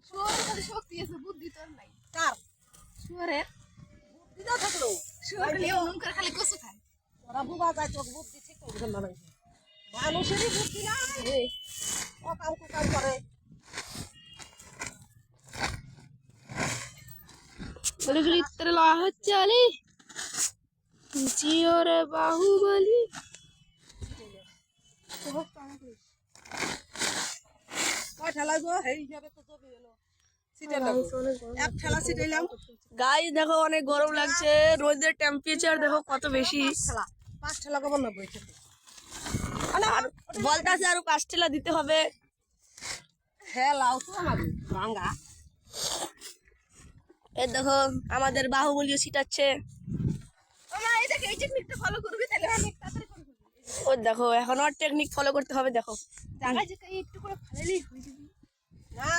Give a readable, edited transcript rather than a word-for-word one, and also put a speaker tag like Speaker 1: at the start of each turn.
Speaker 1: শুয়োরের শক্তি আছে, বুদ্ধি তোর নাই।
Speaker 2: কার
Speaker 1: শুয়োরের
Speaker 2: বুদ্ধি না থাকলো
Speaker 1: শুয়োর খালি অমন করে খালি কচু খায়।
Speaker 2: ওরা বুবা যায় তোর বুদ্ধি ঠিক করবে না নাকি মানুষেরই বুদ্ধি না ও কাউ কাউ করে
Speaker 1: বলি বলি ইত্তর লা হচ্ছে আলি জিও রে বাহুবলি।
Speaker 2: কয় ঠেলা গো এই হিসাবে তো জমি হলো সিটে লাগো এক ঠেলা সিটাইলাম
Speaker 1: গাইস দেখো অনেক গরম লাগছে, রোদের টেম্পারেচার দেখো কত বেশি।
Speaker 2: পাঁচ ঠেলা কবার না বইছে
Speaker 1: আর বলতাছে আরো 5 ঠেলা দিতে হবে।
Speaker 2: হ্যাঁ লাউ তো আমার ভাঙ্গা
Speaker 1: এই দেখো আমাদের বাহুবলিও ছিটাচ্ছে। এই দেখো এই টেকনিকটা ফলো করবি তাহলে অনেক তাড়াতাড়ি করবি। ও দেখো এখন আর টেকনিক ফলো করতে হবে, দেখো জায়গা যে একটু করে ফালালেই হয়ে যাবে।
Speaker 2: না